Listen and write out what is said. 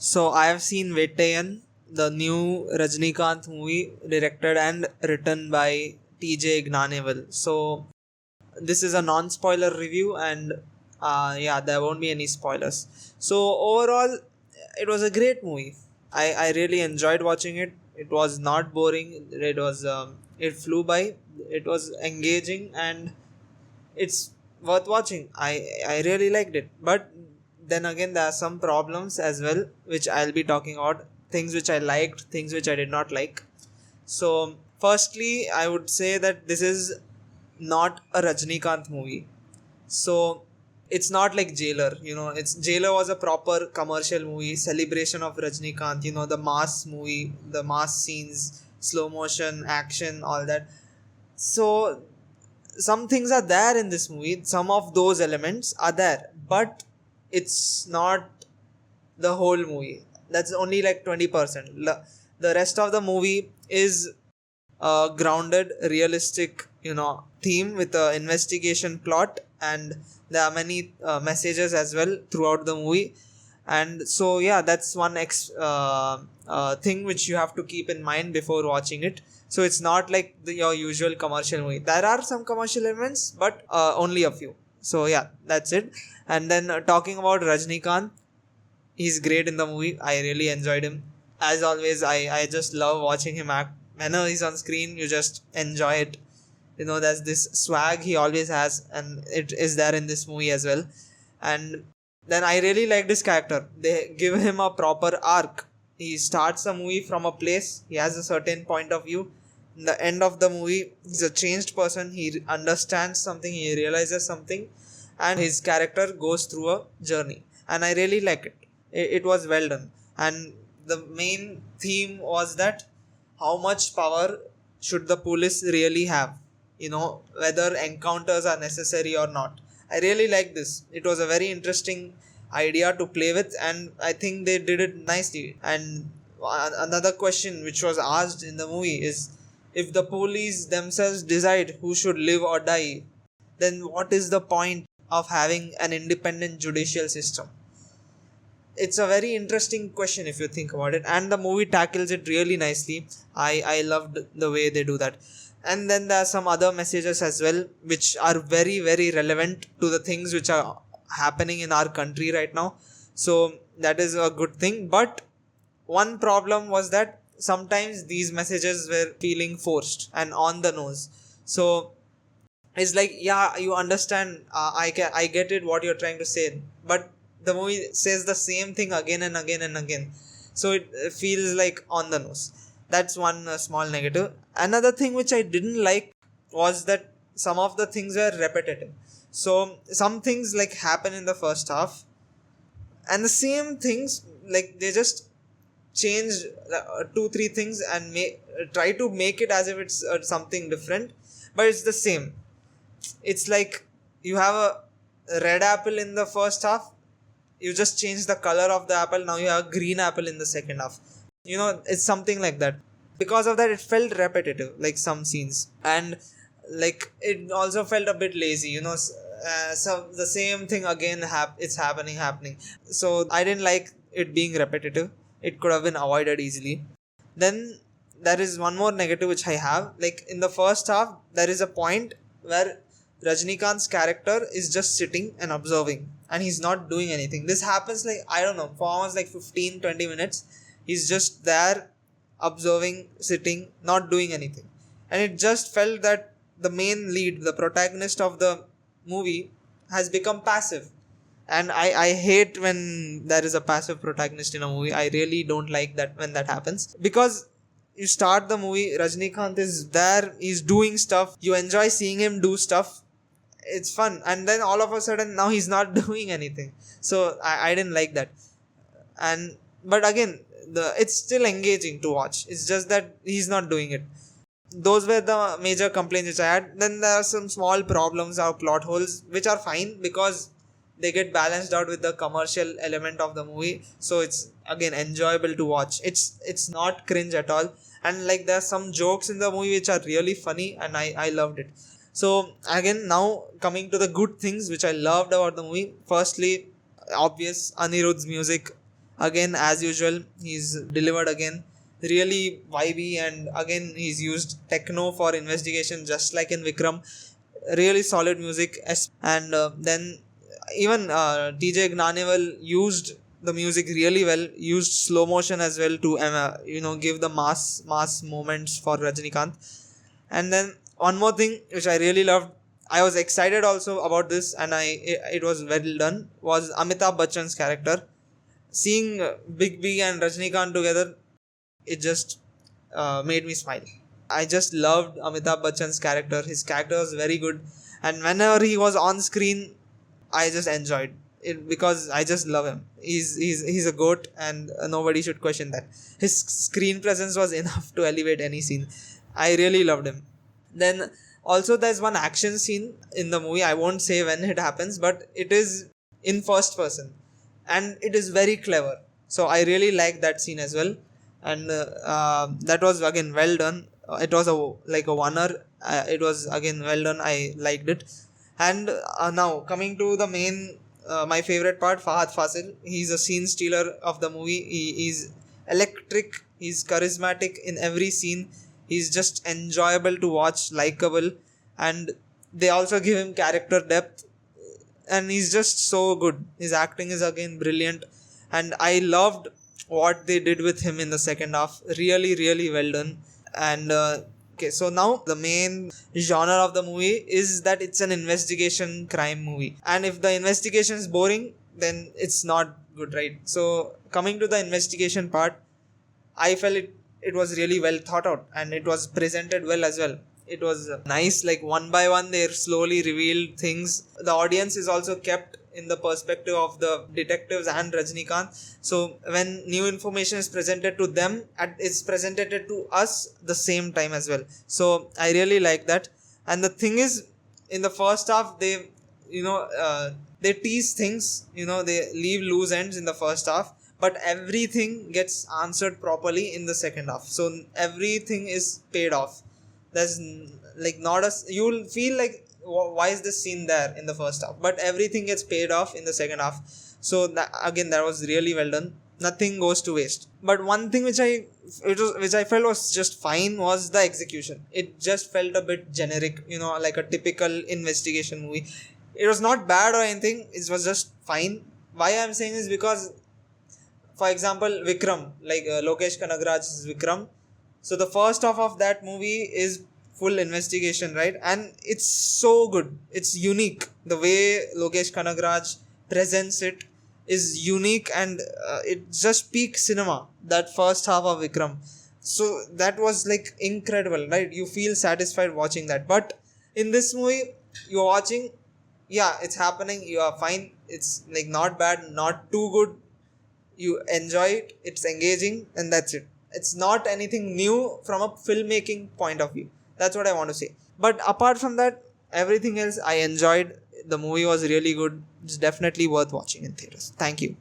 So I have seen Vettaiyan, the new Rajinikanth movie directed and written by TJ Gnaneval. So this is a non-spoiler review, and yeah, there won't be any spoilers. So overall, it was a great movie. I really enjoyed watching it. It was not boring. It flew by. It was engaging, and it's worth watching. I really liked it. But then again, there are some problems as well, which I'll be talking about. Things which I liked, things which I did not like. So firstly, I would say that this is not a Rajinikanth movie. So it's not like Jailer. It's Jailer was a proper commercial movie, celebration of Rajinikanth. The mass movie, the mass scenes, slow motion, action, all that. So some things are there in this movie. Some of those elements are there, but it's not the whole movie. That's only like 20%. The rest of the movie is a grounded, realistic, theme with a investigation plot, and there are many messages as well throughout the movie. And so yeah, that's one thing which you have to keep in mind before watching it. So it's not like your usual commercial movie. There are some commercial elements, but only a few. So yeah, that's it. And then talking about Rajinikanth, he's great in the movie. I really enjoyed him. As always, I just love watching him act. Whenever he's on screen, you just enjoy it. There's this swag he always has, and it is there in this movie as well. And then I really like this character. They give him a proper arc. He starts the movie from a place. He has a certain point of view. In the end of the movie, he's a changed person. He understands something. He realizes something, and his character goes through a journey. And I really like it. It was well done. And the main theme was that how much power should the police really have? Whether encounters are necessary or not. I really like this. It was a very interesting idea to play with, and I think they did it nicely. And another question which was asked in the movie is, if the police themselves decide who should live or die, then what is the point of having an independent judicial system? It's a very interesting question if you think about it, and the movie tackles it really nicely. I loved the way they do that. And then there are some other messages as well which are very, very relevant to the things which are happening in our country right now. So that is a good thing. But one problem was that sometimes these messages were feeling forced and on the nose. So it's like, yeah, you understand, I get it what you're trying to say, but the movie says the same thing again and again and again. So it feels like on the nose. That's one small negative. Another thing which I didn't like was that some of the things were repetitive. So some things like happen in the first half, and the same things, like they just change 2-3 things and try to make it as if it's something different, but it's the same. It's like you have a red apple in the first half, you just change the color of the apple, now you have a green apple in the second half. It's something like that. Because of that, it felt repetitive, like some scenes, and like it also felt a bit lazy. So the same thing again it's happening. So I didn't like it being repetitive. It could have been avoided easily. Then there is one more negative which I have. Like in the first half, there is a point where Rajinikanth's character is just sitting and observing, and he's not doing anything. This happens like, I don't know, for almost like 15-20 minutes. He's just there observing, sitting, not doing anything. And it just felt that the main lead, the protagonist of the movie, has become passive. And I hate when there is a passive protagonist in a movie. I really don't like that when that happens. Because you start the movie, Rajinikanth is there, he's doing stuff, you enjoy seeing him do stuff, it's fun, and then all of a sudden now he's not doing anything. So I didn't like that. But again, it's still engaging to watch. It's just that he's not doing it. Those were the major complaints which I had. Then there are some small problems or plot holes which are fine because they get balanced out with the commercial element of the movie. So it's again enjoyable to watch. It's not cringe at all. And like there are some jokes in the movie which are really funny, and I loved it. So again, now coming to the good things which I loved about the movie. Firstly, obvious, Anirudh's music. again as usual he's delivered again, really vibey, and again he's used techno for investigation just like in Vikram. Really solid music. And then even TJ Gnaneval used the music really well, used slow motion as well to give the mass moments for Rajinikanth. And then one more thing which I really loved, I was excited also about this, and it was well done, was Amitabh Bachchan's character. Seeing Big B and Rajinikanth together, it just made me smile. I just loved Amitabh Bachchan's character. His character was very good, and whenever he was on screen, I just enjoyed it because I just love him. He's a goat, and nobody should question that. His screen presence was enough to elevate any scene. I really loved him. Then also there's one action scene in the movie. I won't say when it happens, but it is in first person, and it is very clever. So I really like that scene as well, and that was again well done. It was like a oneer. It was again well done. I liked it. And now coming to the main, my favorite part, Fahad Fasil. He's a scene stealer of the movie. He's electric. He's charismatic in every scene. He's just enjoyable to watch, likable, and they also give him character depth, and he's just so good. His acting is again brilliant, and I loved what they did with him in the second half. Really, really well done. And okay, so now the main genre of the movie is that it's an investigation crime movie, and if the investigation is boring, then it's not good, right? So coming to the investigation part, I felt it was really well thought out, and it was presented well as well. It was nice, like one by one they slowly revealed things. The audience is also kept in the perspective of the detectives and Rajinikanth. So when new information is presented to them, it's presented to us the same time as well. So I really like that. And the thing is, in the first half, they tease things, they leave loose ends in the first half, but everything gets answered properly in the second half. So everything is paid off. There's like not a, you'll feel like, why is this scene there in the first half, but everything gets paid off in the second half. So that was really well done. Nothing goes to waste. But one thing which I felt was just fine was the execution. It just felt a bit generic, like a typical investigation movie. It was not bad or anything, it was just fine. Why I'm saying is because, for example, Vikram, like Lokesh Kanagaraj's Vikram. So the first half of that movie is full investigation, right? And it's so good. It's unique. The way Lokesh Kanagaraj presents it is unique, and it just peak cinema, that first half of Vikram. So that was like incredible, right? You feel satisfied watching that. But in this movie, you're watching, yeah, it's happening, you are fine. It's like not bad, not too good. You enjoy it, it's engaging, and that's it. It's not anything new from a filmmaking point of view. That's what I want to say. But apart from that, everything else I enjoyed. The movie was really good. It's definitely worth watching in theaters. Thank you.